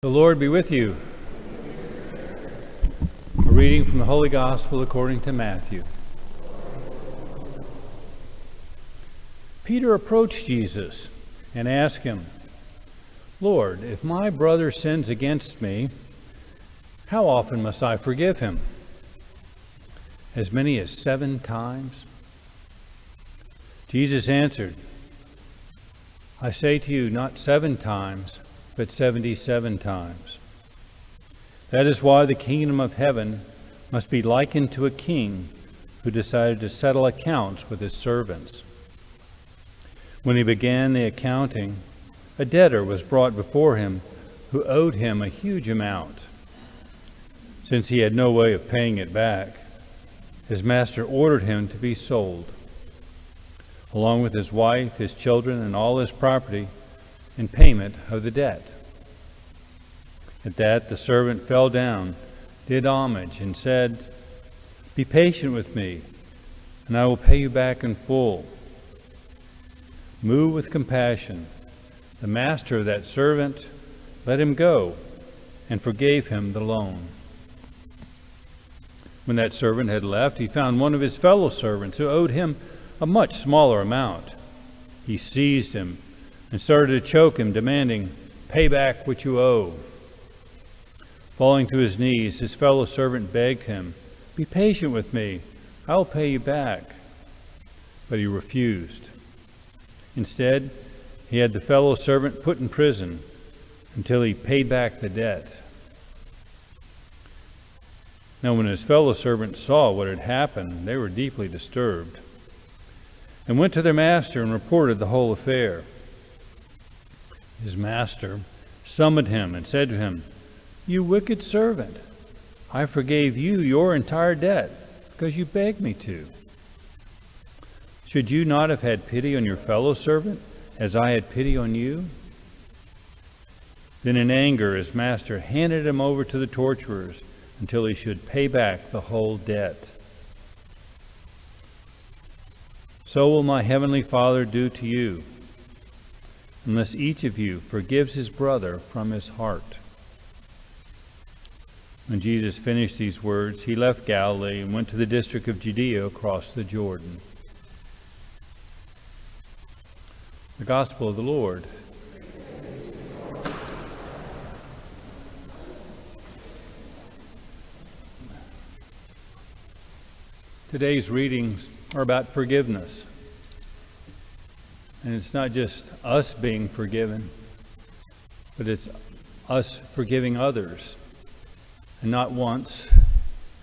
The Lord be with you. A reading from the Holy Gospel according to Matthew. Peter approached Jesus and asked him, "Lord, if my brother sins against me, how often must I forgive him? As many as 7 times?" Jesus answered, "I say to you, not 7 times, but 77 times. That is why the kingdom of heaven must be likened to a king who decided to settle accounts with his servants. When he began the accounting, a debtor was brought before him who owed him a huge amount. Since he had no way of paying it back, his master ordered him to be sold, along with his wife, his children, and all his property, in payment of the debt. At that, the servant fell down, did homage, and said, 'Be patient with me, and I will pay you back in full.' Moved with compassion, the master of that servant let him go and forgave him the loan. When that servant had left, he found one of his fellow servants who owed him a much smaller amount. He seized him and started to choke him, demanding, 'Pay back what you owe.' Falling to his knees, his fellow servant begged him, 'Be patient with me, I will pay you back.' But he refused. Instead, he had the fellow servant put in prison until he paid back the debt. Now when his fellow servants saw what had happened, they were deeply disturbed, and went to their master and reported the whole affair. His master summoned him and said to him, 'You wicked servant, I forgave you your entire debt because you begged me to. Should you not have had pity on your fellow servant as I had pity on you?' Then in anger his master handed him over to the torturers until he should pay back the whole debt. So will my heavenly Father do to you, unless each of you forgives his brother from his heart." When Jesus finished these words, he left Galilee and went to the district of Judea across the Jordan. The Gospel of the Lord. Today's readings are about forgiveness. And it's not just us being forgiven, but it's us forgiving others. And not once,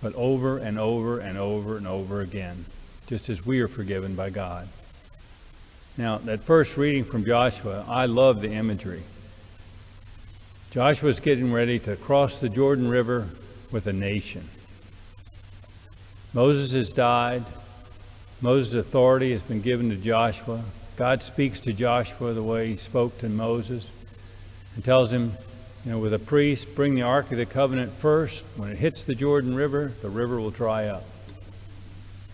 but over and over and over and over again, just as we are forgiven by God. Now, that first reading from Joshua, I love the imagery. Joshua's getting ready to cross the Jordan River with a nation. Moses has died. Moses' authority has been given to Joshua. God speaks to Joshua the way he spoke to Moses and tells him, with a priest, bring the Ark of the Covenant first. When it hits the Jordan River, the river will dry up.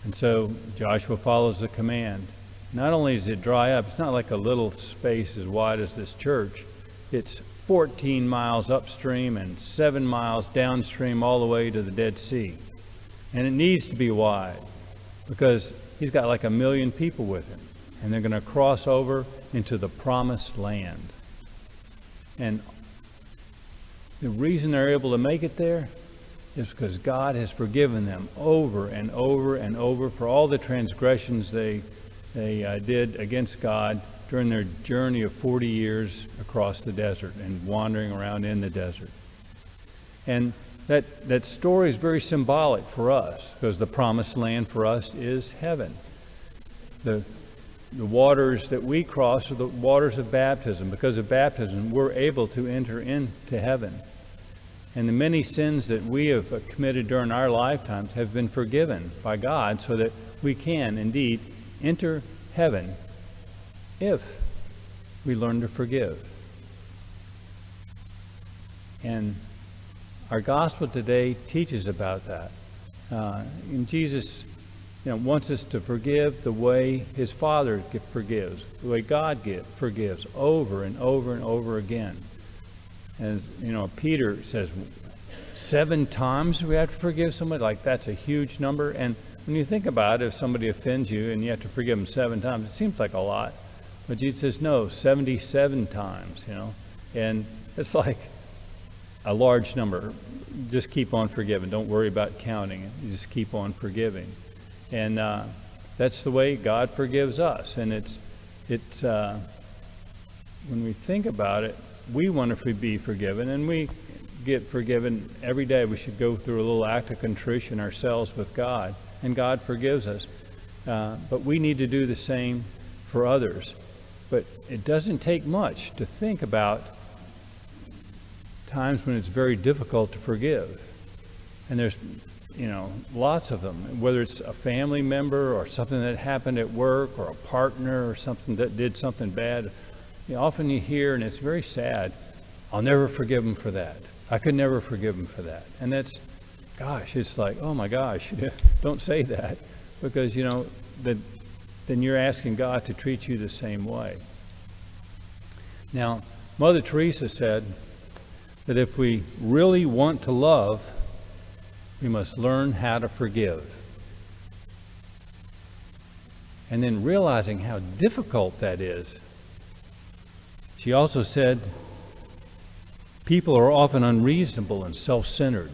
And so Joshua follows the command. Not only does it dry up, it's not like a little space as wide as this church. It's 14 miles upstream and 7 miles downstream all the way to the Dead Sea. And it needs to be wide because he's got like 1 million people with him. And they're going to cross over into the promised land. And the reason they're able to make it there is because God has forgiven them over and over and over for all the transgressions they did against God during their journey of 40 years across the desert and wandering around in the desert. And that story is very symbolic for us because the promised land for us is heaven. The waters that we cross are the waters of baptism. Because of baptism, we're able to enter into heaven. And the many sins that we have committed during our lifetimes have been forgiven by God so that we can indeed enter heaven if we learn to forgive. And our gospel today teaches about that. And Jesus wants us to forgive the way his Father forgives, the way God forgives over and over and over again. As you know, Peter says 7 times we have to forgive somebody. Like, that's a huge number. And when you think about it, if somebody offends you and you have to forgive them 7 times, it seems like a lot. But Jesus says, no, 77 times, you know. And it's like a large number. Just keep on forgiving. Don't worry about counting it. You just keep on forgiving. And that's the way God forgives us. And it's when we think about it, we want to be forgiven, and we get forgiven every day. We should go through a little act of contrition ourselves with God, and God forgives us. But we need to do the same for others. But it doesn't take much to think about times when it's very difficult to forgive. And there's, you know, lots of them, whether it's a family member or something that happened at work or a partner or something that did something bad. You know, often you hear, and it's very sad, I'll never forgive him for that. I could never forgive him for that. And that's, gosh, it's like, oh my gosh, don't say that, because, you know, then you're asking God to treat you the same way. Now, Mother Teresa said that if we really want to love, we must learn how to forgive. And then realizing how difficult that is, she also said, people are often unreasonable and self-centered.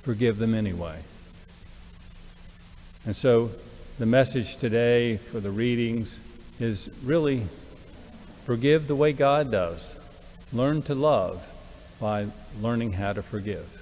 Forgive them anyway. And so the message today for the readings is really forgive the way God does. Learn to love by learning how to forgive.